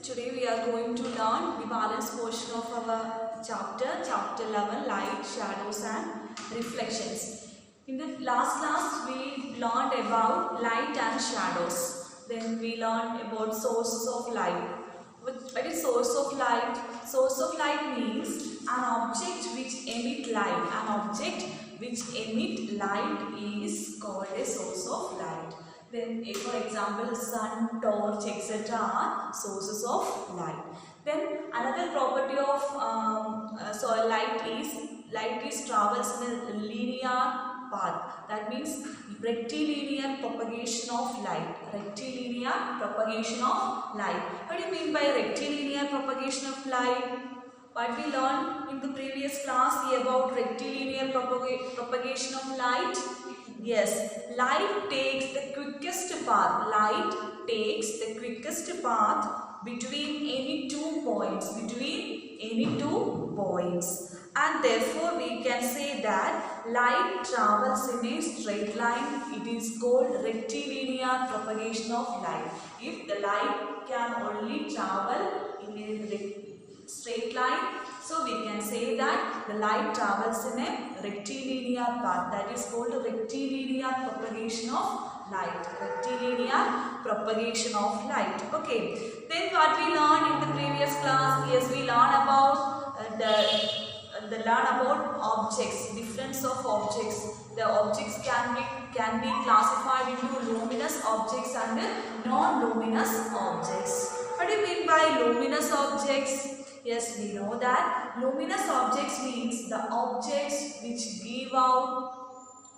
Today we are going to learn the balance portion of our chapter 11, light, shadows and reflections. In the last class we learned about light and shadows. Then we learned about sources of light. What is source of light? Source of light means an object which emit light. An object which emit light is called a source of light. Then for example sun, torch, etc. are sources of light. Then another property of light is travels in a linear path. That means rectilinear propagation of light. Rectilinear propagation of light. What do you mean by rectilinear propagation of light? What we learned in the previous class about rectilinear propagation of light? Yes, light takes the quickest path. Light takes the quickest path between any two points. And therefore we can say that light travels in a straight line. It is called rectilinear propagation of light. If the light can only travel in a straight line, so we can say that the light travels in a rectilinear path. That is called rectilinear propagation of light. Rectilinear propagation of light. Okay. Then what we learned in the previous class? Yes, we learned about objects. Difference of objects. The objects can be classified into luminous objects and non-luminous objects. What do you mean by luminous objects? Yes, we know that luminous objects means the objects which give out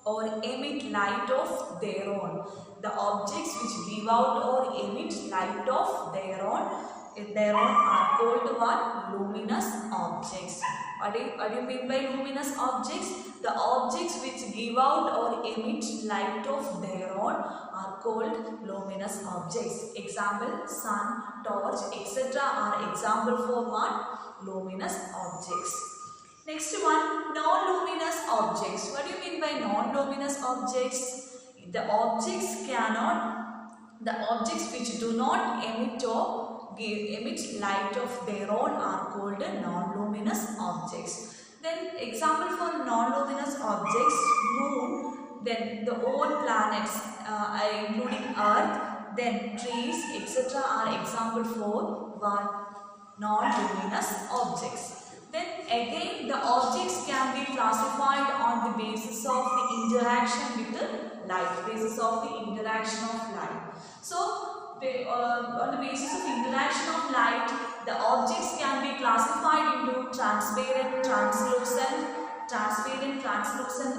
or emit light of their own. The objects which give out or emit light of their own are called what? Luminous objects. What do you mean by luminous objects? The objects which give out or emit light of their own are called luminous objects. Example, sun, torch, etc. are example for what? Luminous objects. Next one, non-luminous objects. What do you mean by non-luminous objects? The objects which do not emit light of their own are called non-luminous objects. Then example for non-luminous objects, moon, then the all planets including earth, then trees, etc. are example for what? Non-luminous objects. Then again the objects can be classified on the basis of the interaction with the light. Basis of the interaction of light. So on the basis of interaction of light, the objects can be classified into transparent, translucent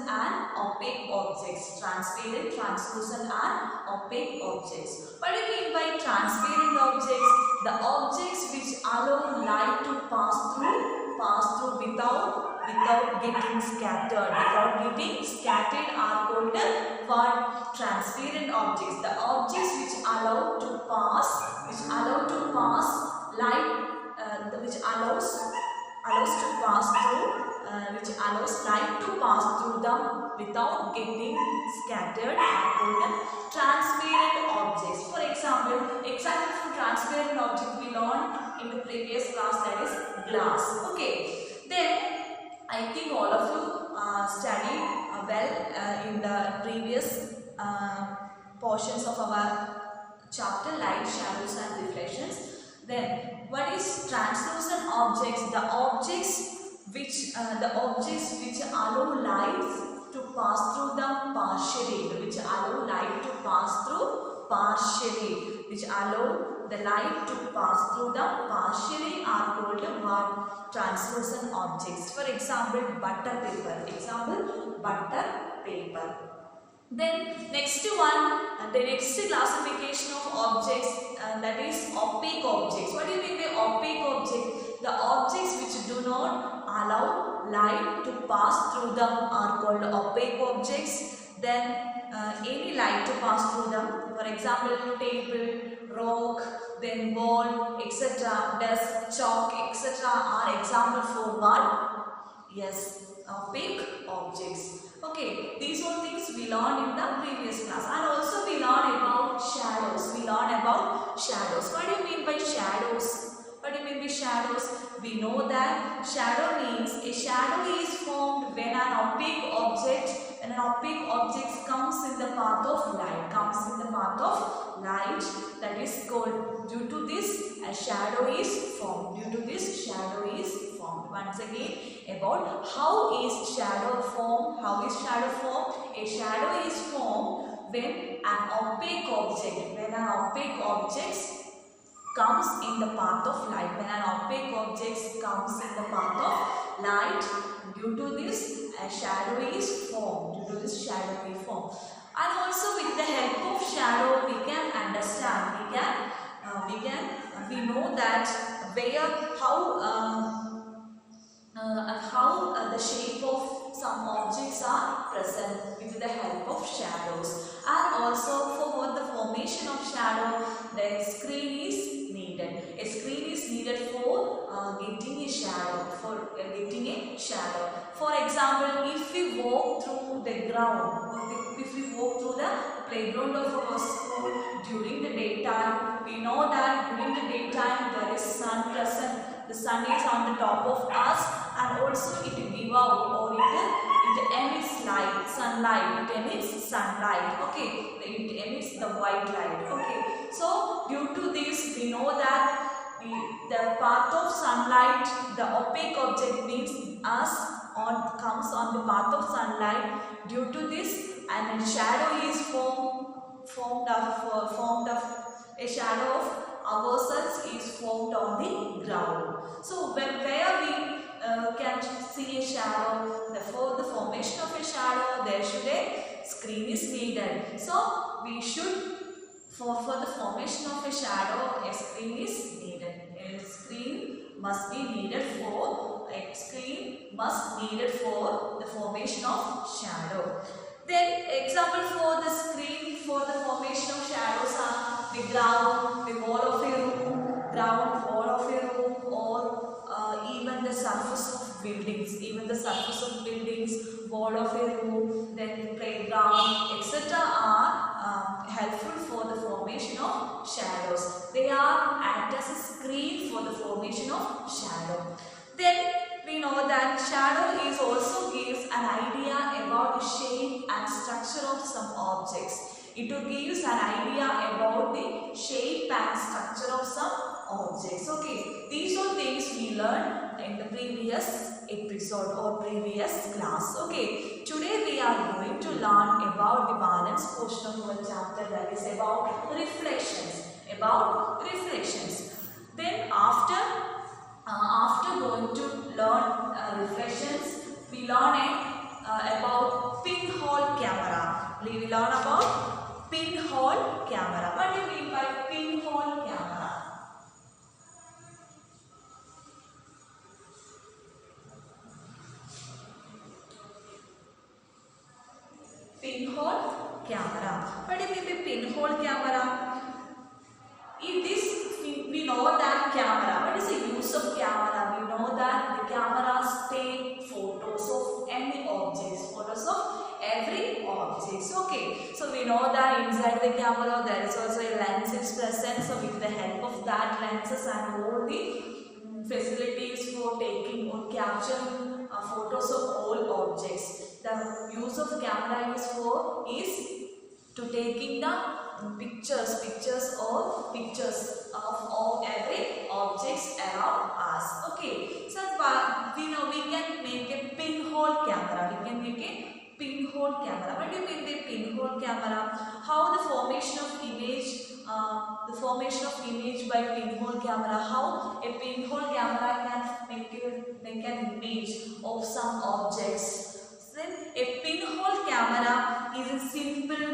and opaque objects. Transparent, translucent and opaque objects. What do you mean by transparent objects? The objects which allow light to pass through without getting scattered. Without getting scattered are called what? Transparent objects. The objects which allow to pass light, which allows light to pass through them without getting scattered are called transparent objects. For example for transparent object we learned in the previous class, that is glass. Okay. Then I think all of you studied well in the previous portions of our chapter, light, shadows and reflections. Then what is translucent objects? The objects which allow light to pass through them partially. Which allow the light to pass through them partially are called what? Translucent objects. For example, butter paper. Then next one, the next classification of objects, that is opaque objects. What do you mean by opaque object? The objects which do not allow light to pass through them are called opaque objects. Then any light to pass through them. For example, table, rock, then ball, etc. Dust, chalk, etc. are example for what? Yes, opaque objects. Okay, these all things we learned in the previous class, and also we learned about shadows. What do you mean by shadows? know that shadow means a shadow is formed when an opaque object comes in the path of light, that is called, due to this a shadow is formed. Once again, about how is shadow formed. A shadow is formed when an opaque object comes in the path of light. Due to this a shadow is formed. And also with the help of shadow we can understand, we know that how the shape of some objects are present with the help of shadows. And also for the formation of shadow, the screen is needed. A screen is needed for getting a shadow. For example, if we walk through the playground of our school during the daytime, we know that during the daytime there is sun present. The sun is on the top of us, and also it give out, or it emits sunlight. Okay, it emits the white light. Okay, so due to this we know that the path of sunlight, the opaque object comes on the path of sunlight. Due to this, and a shadow is formed of a shadow of ourselves is formed on the ground. So where we can see a shadow, for the formation of a shadow there should a screen is needed. So we should, for the formation of a shadow, a screen is needed. A screen must needed for the formation of shadow. Then example for the screen for the formation of shadows are the ground, the wall of a room, or even the surface of buildings, wall of a room, then playground, etc. are helpful for the formation of shadows. They are act as a screen for the formation of shadow. Then we know that shadow is also gives an idea about the shape and structure of some objects. It gives an idea about the shape and structure of some objects. Okay, these are things we learned in the previous episode or previous class. Okay, today we are going to learn about the balance portion of our chapter, that is about reflections. Then after going to learn reflections, we learn about pinhole camera. We will learn about pinhole camera. What do you mean by pinhole camera? Pinhole camera. What do you mean by pinhole camera? In this, we know that camera. What is the use of camera? We know that the cameras take photos of any objects, photos of every object. Okay, so we know that inside the camera there is also a lens is present. So with the help of that lenses and all the facilities for taking or capturing photos of all objects. The use of camera is to taking the pictures of every objects around us. Okay, so we know we can make a pinhole camera. What do you mean by pinhole camera? How the formation of image by pinhole camera. How a pinhole camera can make an image of some objects. Then a pinhole camera is a simple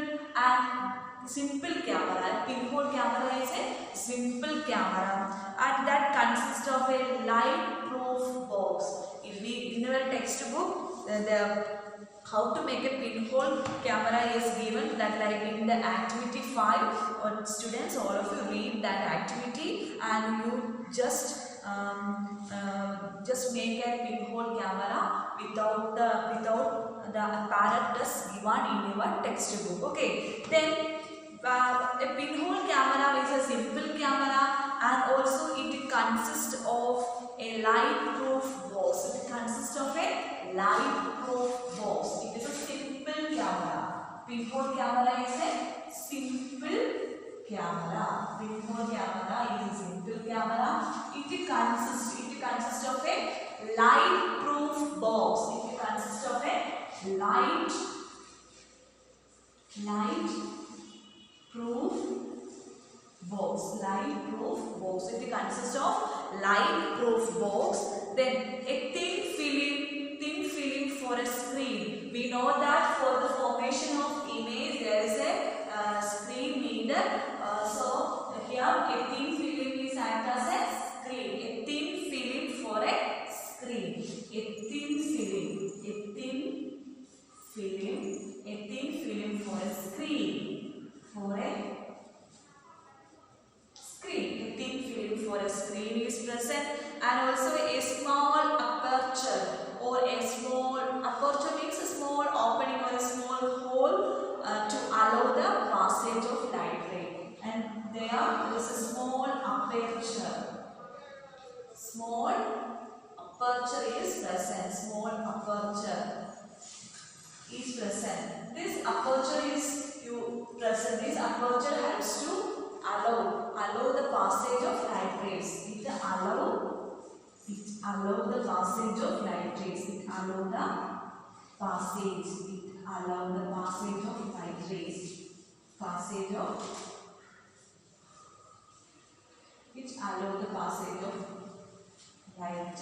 camera. Pinhole camera is a simple camera, and that consists of a light-proof box. If we in our textbook, the how to make a pinhole camera is given, that like in the activity 5, or students, all of you read that activity and you just make a pinhole camera without the apparatus given in your textbook. Okay, then a pinhole camera is a simple camera, and also it consists of a light-proof box. It consists of a light-proof box. It is a simple camera. Pinhole camera is a simple camera. Pinhole camera is a simple camera. It consists of a light-proof box. It consists of a light-proof box. Light-proof box. It consists of light-proof box. Then a thin film for a screen. We know that for the formation of image there is a screen needed. So here a thin film is act as a screen. A thin film for a screen. A thin film for a screen. A thin film for a screen is present, and also a small aperture or a small aperture means a small opening or a small hole to allow the passage of light ray. And there is a small aperture. Small aperture is present. Small aperture is present. This aperture is present. This aperture helps to allow the passage of light rays. It allow the passage of light rays. It allow the passage of light rays. Passage of which allow the passage of light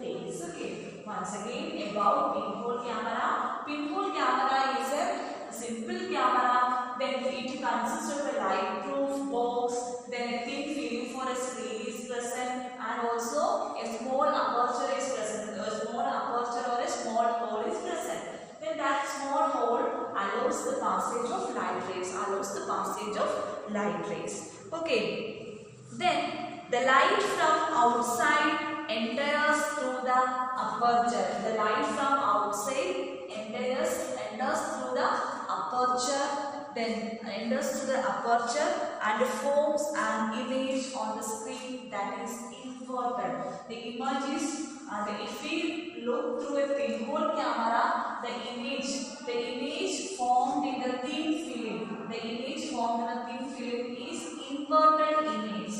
rays. Okay. Once again about pinhole camera. Pinhole camera is a simple camera. Then it consists of a light-proof box. Then a thin film for a screen is present, and also a small aperture is present. A small aperture or a small hole is present. Then that small hole allows the passage of light rays. Okay. Then the light from outside enters through the aperture. The light from outside enters through the aperture. Then enters through the aperture and forms an image on the screen that is inverted. The image is, if we look through a pinhole camera, the image formed in the thin film. The image formed in the thin film is inverted image.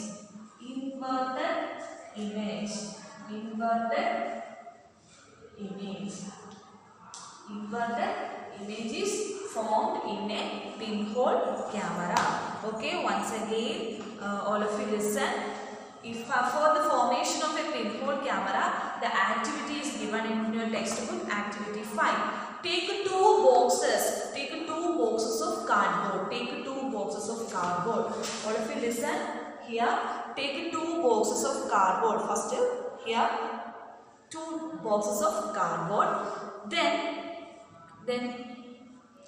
Inverted image is formed in a pinhole camera. Okay, once again, all of you listen. If for the formation of a pinhole camera, the activity is given in your textbook, activity 5. Take two boxes of cardboard. All of you listen. Here, take two boxes of cardboard. First, here, two boxes of cardboard. Then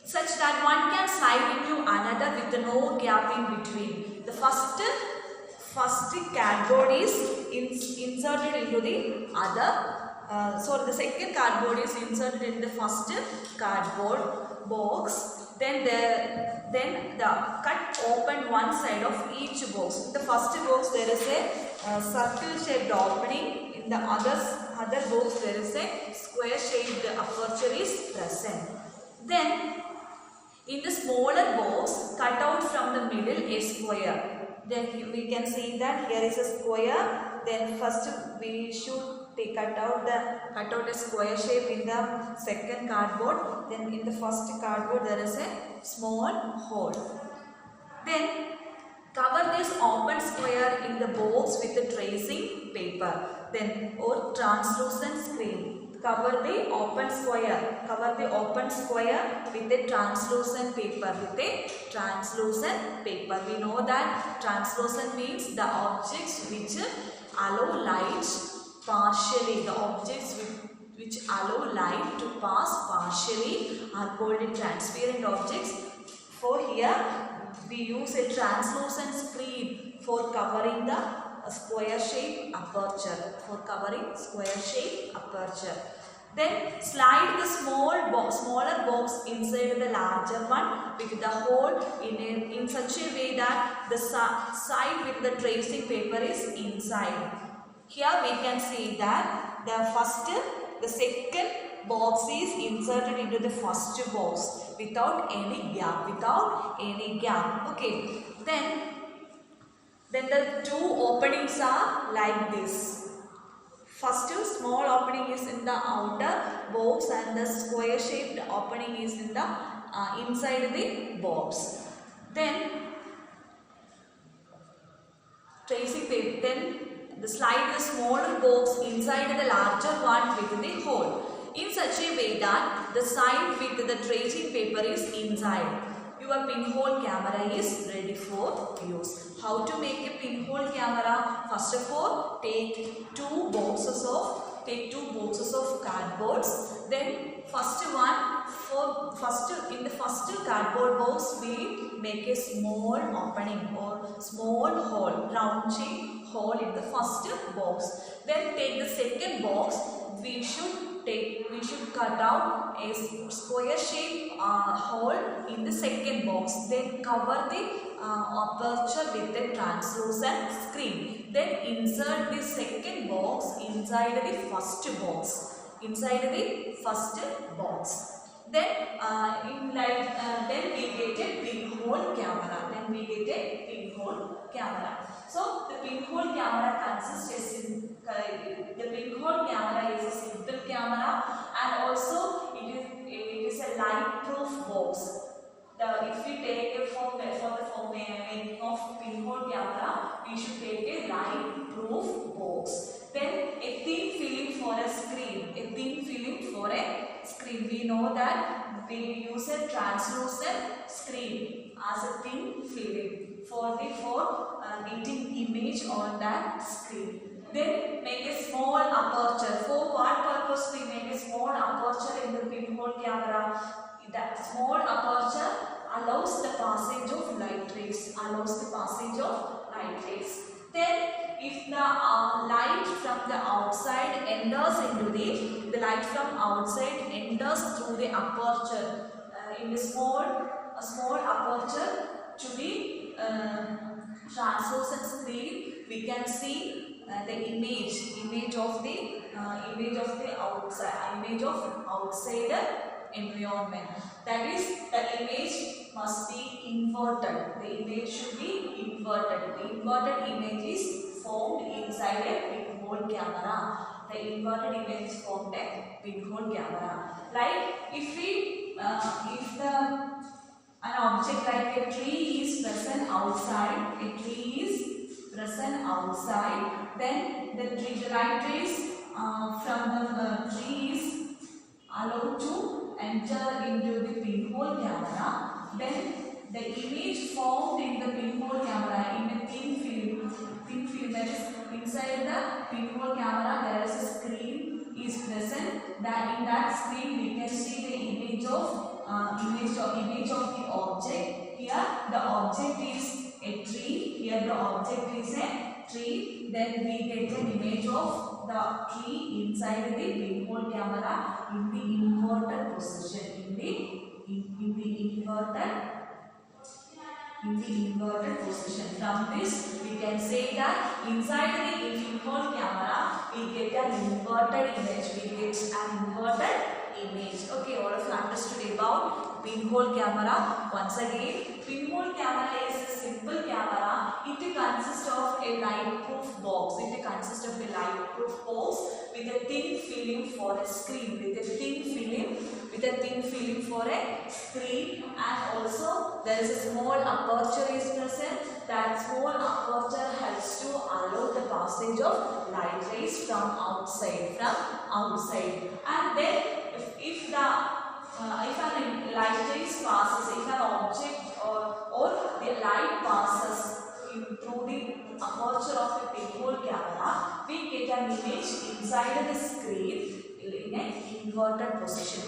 such that one can slide into another with no gap in between. The first cardboard is inserted into the other. So the second cardboard is inserted in the first cardboard box. Then the cut open one side of each box. In the first box there is a circle shaped opening. In the other box there is a square shaped aperture is present. Then in the smaller box, cut out from the middle a square. Then we can see that here is a square. Then first we should cut out a square shape in the second cardboard. Then in the first cardboard there is a small hole. Then cover this open square in the box with the tracing paper. Then or translucent screen. Cover the open square with a translucent paper. We know that translucent means the objects which allow light partially. The objects which allow light to pass partially are called transparent objects. For here we use a translucent screen for covering the square shaped aperture. Then slide the smaller box inside the larger one with the hole in such a way that the side with the tracing paper is inside. Here we can see that the second box is inserted into the first box without any gap. Okay, then the two openings are like this. First small opening is in the outer box and the square shaped opening is in the inside the box. Then tracing paper, then the slide the smaller box inside the larger one with the hole in such a way that the side with the tracing paper is inside. Your pinhole camera is ready for use. How to make a pinhole camera? First of all, take two boxes of cardboards. Then in the first cardboard box we make a small opening or small hole, rounding hole in the first box. Then take the second box. We should cut out a square shaped hole in the second box. Then cover the aperture with a translucent screen. Then insert the second box inside the first box. Then then we get a pinhole camera. So the pinhole camera is a simple camera, and also it is a light proof box. If we take for the making of pinhole camera, we should take a light proof box. Then a thin film for a screen. We know that we use a translucent screen as a thin film for getting image on that screen. Then make a small aperture. For what purpose we make a small aperture in the pinhole camera? That small aperture allows the passage of light rays. Then if the light from the outside enters into the light from outside enters through the aperture in the small aperture to the translucent screen, we can see the image of the outside environment. That is, the image must be inverted. The image should be inverted. The inverted image is formed inside a pinhole camera. Like if an object like a tree is present outside, then the light rays from the tree is allowed to enter into the pinhole camera. Then the image formed in the pinhole camera in a thin film, that is inside the pinhole camera there is a screen is present. That in that screen we can see the image of the object. Here the object is a tree. Then we get an image of the tree inside the pinhole camera in the inverted position. From this we can say that inside the pinhole camera we get an inverted image. Okay, all of you understood about pinhole camera. Once again, pinhole camera is a simple camera. It consists of a light-proof box. With a thin film for a screen. And also there is a small aperture is present. That small aperture helps to allow the passage of light rays from outside. And then if an light rays passes, if an object or the light passes through the aperture of the pinhole camera, we get an image inside the screen in an inverted position.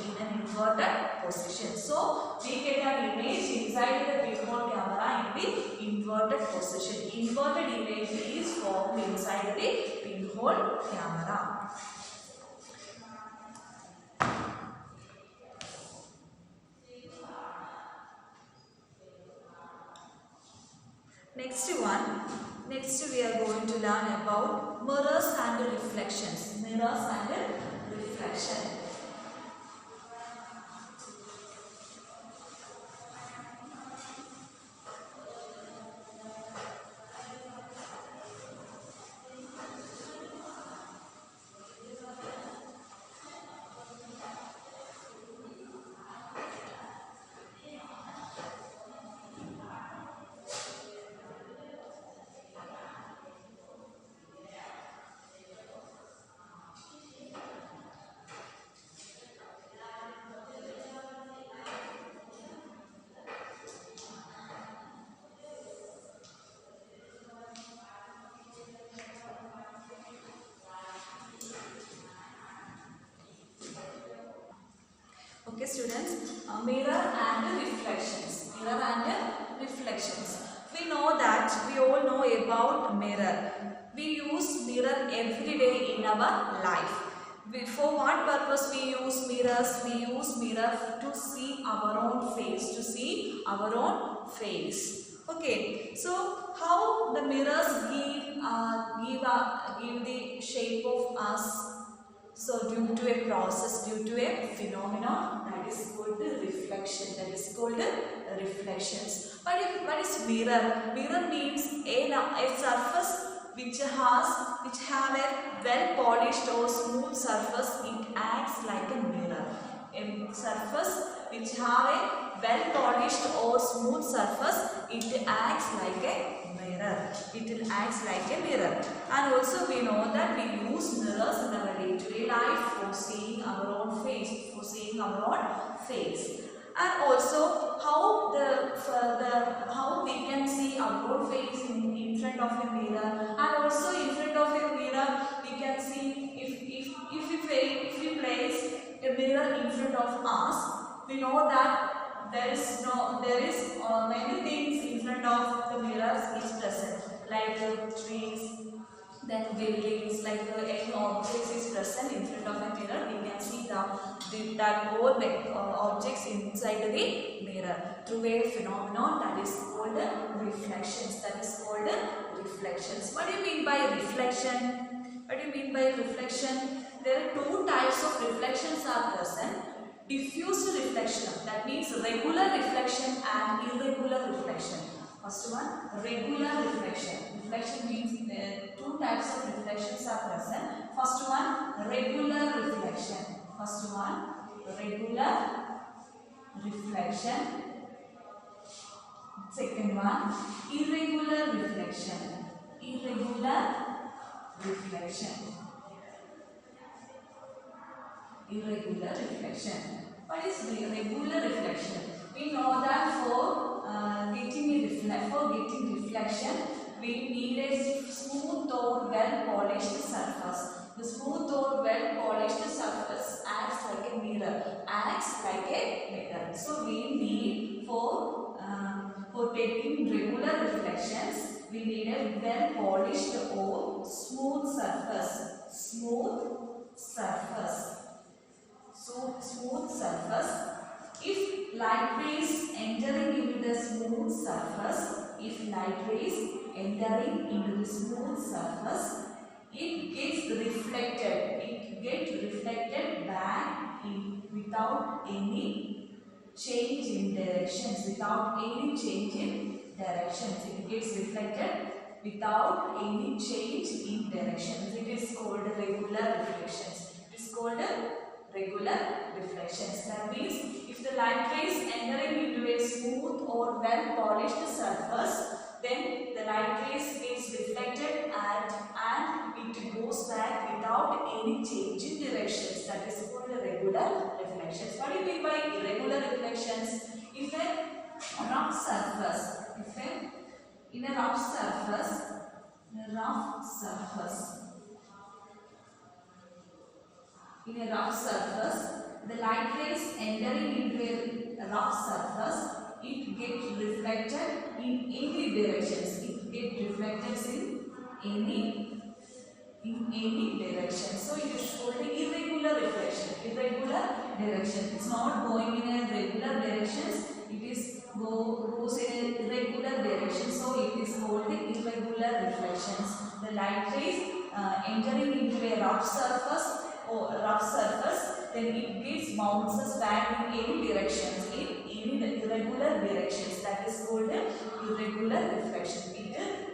So we get an image inside the pinhole camera in the inverted position. Inverted image is formed inside the pinhole camera. Next we are going to learn learn about mirrors and reflections. Mirrors and reflection. Okay students, mirror and reflections. Mirror and reflections. We know that, we all know about mirror. We use mirror every day in our life. For what purpose we use mirrors? We use mirror to see our own face. To see our own face. Okay, so how the mirrors give the shape of us? So due to a process, due to a phenomenon, that is called reflection. That is called reflections. What is mirror? Mirror means a surface which have a well polished or smooth surface. It acts like a mirror. A surface which have a well polished or smooth surface, it acts like a mirror. It acts like a mirror. And also we know that we use mirrors in our day-to-day life for seeing our own face. For seeing our own face. And also how how we can see our own face in front of a mirror. And also in front of a mirror we can see if we place a mirror in front of us, we know that there is many things in front of the mirrors is present, like trees, then buildings, like any objects is present in front of a mirror. We can see that all objects inside the mirror through a phenomenon that is called reflections. That is called reflections. What do you mean by reflection? What do you mean by reflection? There are two types of reflections are present. Diffuse reflection, that means regular reflection and irregular reflection. First one, regular reflection. Reflection means two types of reflections are present. First one, regular reflection. First one, regular reflection. Second one, irregular reflection. Irregular reflection. Irregular reflection. What is regular reflection? We know that for getting reflection, we need a smooth or well polished surface. The smooth or well polished surface acts like a mirror. Acts like a mirror. So we need for taking regular reflections, we need a well polished or smooth surface. Smooth surface. So smooth surface. If light rays entering into the smooth surface, it gets reflected. It gets reflected back in without any change in directions. Without any change in directions, it gets reflected without any change in directions. It is called regular reflections. It is called regular reflections. That means if the light rays entering into a smooth or well polished surface, then the light rays gets reflected and it goes back without any change in directions. That is called regular reflections. What do you mean by irregular reflections? If a rough surface, in a rough surface, in a rough surface, the light rays entering into a rough surface, it gets reflected in any directions. It gets reflected in any direction. So it is called irregular reflection. Irregular direction. It's not going in a regular directions. It is goes in a irregular direction. So it is called irregular reflections. The light rays entering into a rough surface, then it gives bounces back in any directions, in irregular directions. That is called irregular reflection. It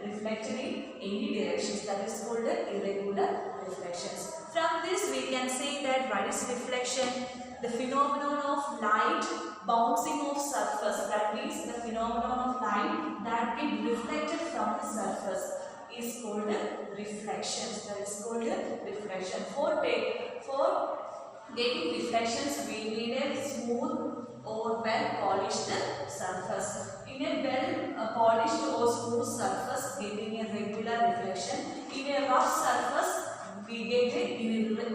reflected in any directions. That is called irregular reflections. From this we can say that what is reflection? The phenomenon of light bouncing off surface. That means the phenomenon of light that get reflected from the surface is called reflections. That is called reflection. For getting reflections, we need a smooth or well polished surface. In a well polished or smooth surface, getting a regular reflection. In a rough surface, we get an irregular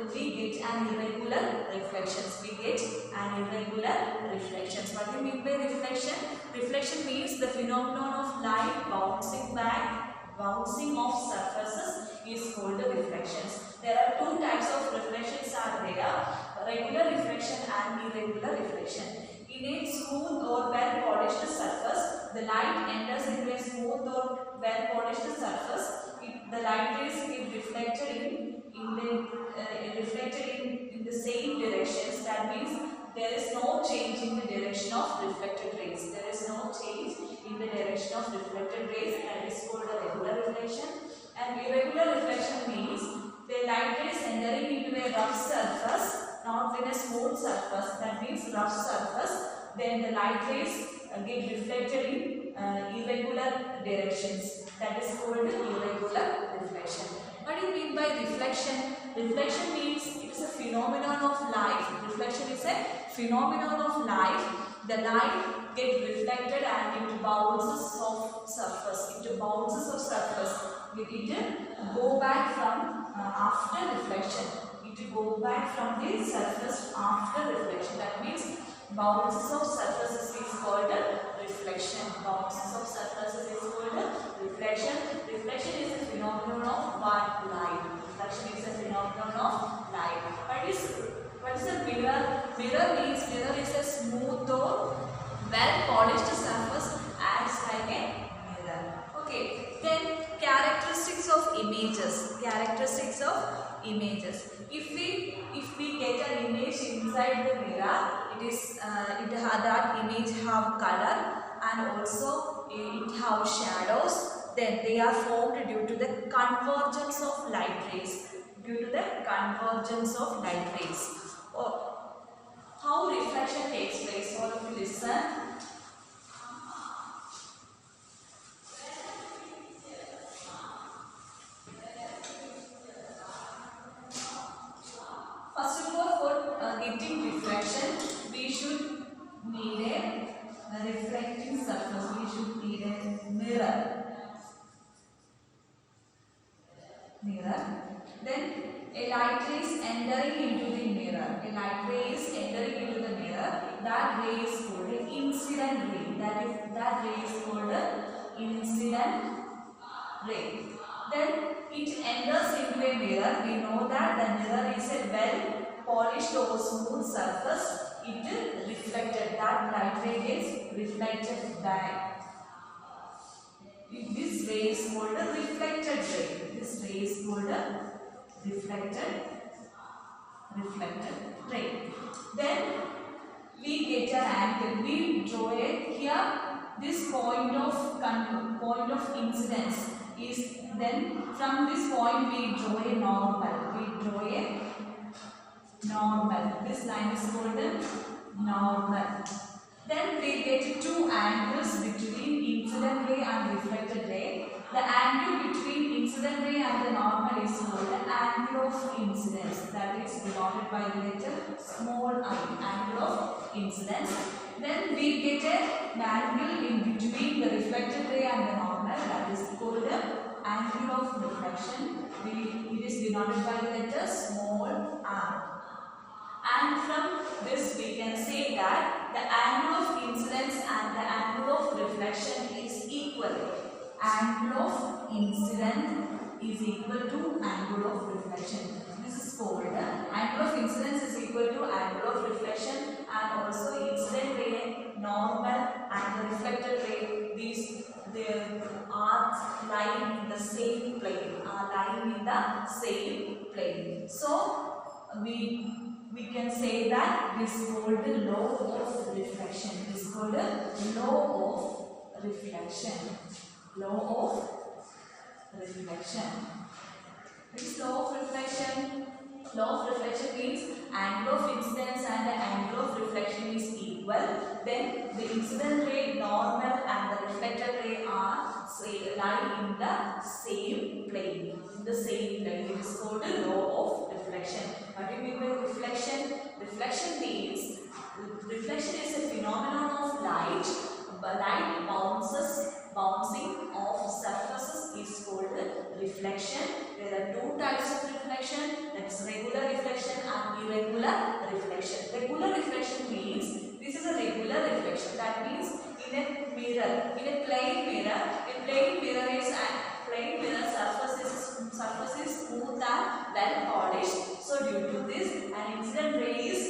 reflections. We get an irregular reflections. What do you mean by reflection? Reflection means the phenomenon of light bouncing off surfaces is called reflections. There are two types of reflections are there: regular reflection and irregular reflection. In a smooth or well polished surface, the light enters into a smooth or well polished surface. The light rays get reflected in the same directions. That means there is no change in the direction of reflected rays. There is no change in the direction of reflected rays. That is called a regular reflection. And irregular reflection means the light rays entering into a rough surface, not in a smooth surface. That means rough surface. Then the light rays get reflected in irregular directions. That is called irregular reflection. What do you mean by reflection? Reflection means it is a phenomenon of light. Reflection is a phenomenon of light. The light gets reflected and it bounces off surface. It bounces off surface. It go back from after reflection. It go back from the surface after reflection. That means bounces of surfaces is called reflection. Bounces of surfaces is called reflection. Reflection is a phenomenon of light. Reflection is a phenomenon of light. What is a mirror? Mirror is a smooth or well polished surface, acts like a mirror. Okay. Then characteristics of images. Characteristics of images. If we get an image inside the mirror, that image have color and also it have shadows. Then they are formed due to the convergence of light rays. Due to the convergence of light rays. How reflection takes place? All of you listen. First of all, for getting reflection, we should need a reflecting surface. We should need a mirror. Then a light ray is entering into the mirror. A light ray is entering into the mirror. That ray is called an incident ray. That ray is called an incident ray. Then it enters into a mirror. We know that the mirror is a well polished or smooth surface. It reflected. That light ray gets reflected back. This ray is called a reflected ray. This ray is called a reflected ray. Then we get an angle. We draw it here. This point of incidence is, then from this point we draw a normal. This line is called a normal. Then we get two angles between incident ray and reflected ray. The angle between incident ray and the normal is called the angle of incidence. That is denoted by the letter small I, angle of incidence. Then we get an angle in between the reflected ray and the normal. That is called the angle of reflection. It is denoted by the letter small r. And from this we can say that the angle of incidence and the angle of reflection is equal. Angle of incidence is equal to angle of reflection. This is called angle of incidence is equal to angle of reflection, and also incident ray, normal and the reflected ray, they are lying in the same plane, are lying in the same plane. So we can say that this is called the law of reflection. This is called the law of reflection. Law of reflection. This law of reflection. Law of reflection means angle of incidence and the angle of reflection is equal. Then the incident ray, normal, and the reflected ray are lie in the same plane. In the same plane. It is called the law of reflection. What do you mean by reflection? Reflection means reflection is a phenomenon of light. Light bouncing off surfaces is called reflection. There are two types of reflection, that is regular reflection and irregular reflection. Regular reflection means this is a regular reflection. That means in a mirror, in a plain mirror surface is smooth and well polished. So due to this, an incident ray is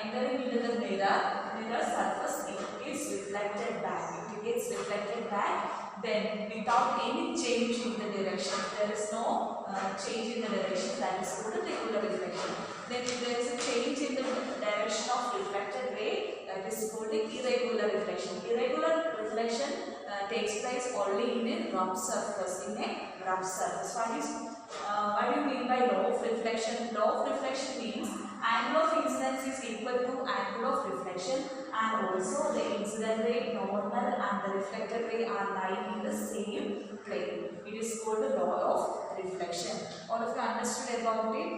entering into the mirror surface, it gets reflected back. It gets reflected back. Then without any change in the direction, there is no change in the direction. That is called regular reflection. Then if there is a change in the direction of reflected ray, that is called irregular reflection. Irregular reflection takes place only in a rough surface. What do you mean by law of reflection? Law of reflection means angle of incidence is equal to angle of reflection, and also the incident ray, normal, and the reflected ray are lying in the same plane. It is called the law of reflection. All of you understood about it?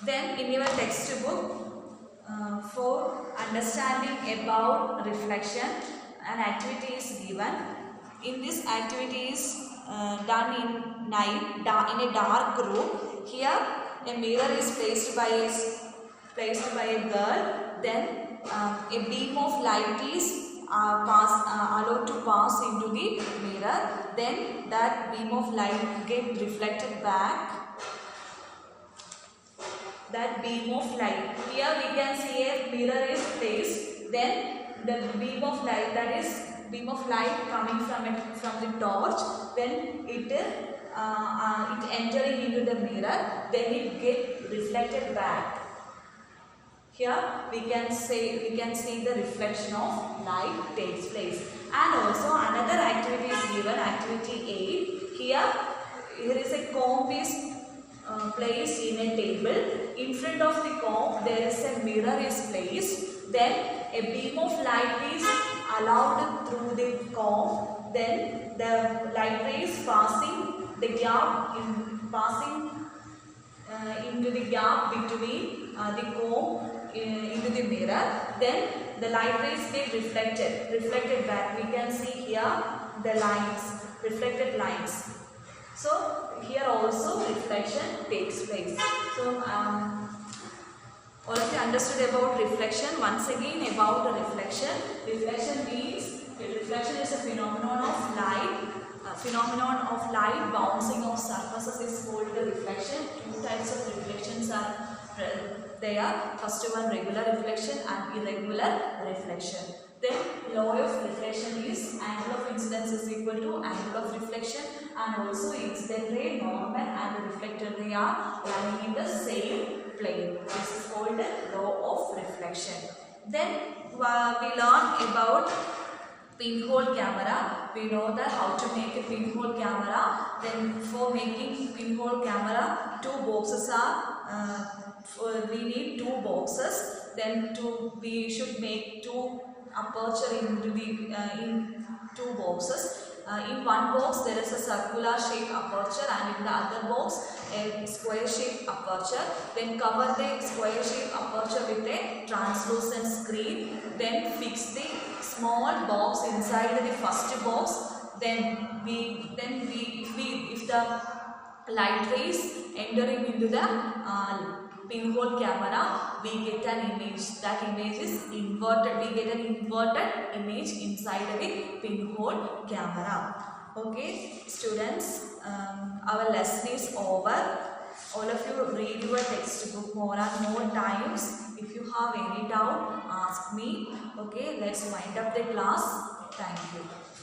Then in your textbook, for understanding about reflection, an activity is given. In this activity is done in night, in a dark room. Here a mirror is placed by a girl. Then a beam of light is allowed to pass into the mirror. Then that beam of light get reflected back. That beam of light. Here we can see a mirror is placed. Then the beam of light, that is beam of light coming from the torch, when it entering into the mirror, then it get reflected back. Here we can see the reflection of light takes place. And also another activity is given, activity 8. Here is a comb is placed in a table. In front of the comb there is a mirror is placed. Then a beam of light is allowed through the comb. Then the light ray is passing the gap into the gap between the comb into the mirror. Then the light rays get reflected back. We can see here the lines, reflected lines. So here also reflection takes place. So all of you understood about reflection. Once again about the reflection. Reflection means reflection is a phenomenon of light. Phenomenon of light bouncing off surfaces is called the reflection. Two types of reflections are there. First one, regular reflection and irregular reflection. Then law of reflection is angle of incidence is equal to angle of reflection, and also incident ray, normal, and the reflected ray are lying in the same plane. This is called the law of reflection. Then we learn about pinhole camera. We know that how to make a pinhole camera. Then for making pinhole camera, two boxes are we need two boxes. Then we should make two aperture into the in two boxes. In one box there is a circular shape aperture, and in the other box a square shape aperture. Then cover the square shape aperture with a translucent screen. Then fix the small box inside the first box. Then if the light rays entering into the pinhole camera, we get an image. That image is inverted. We get an inverted image inside the pinhole camera. Okay, students, our lesson is over. All of you read your textbook more and more times. If you have any doubt, ask me. Okay, let's wind up the class. Thank you.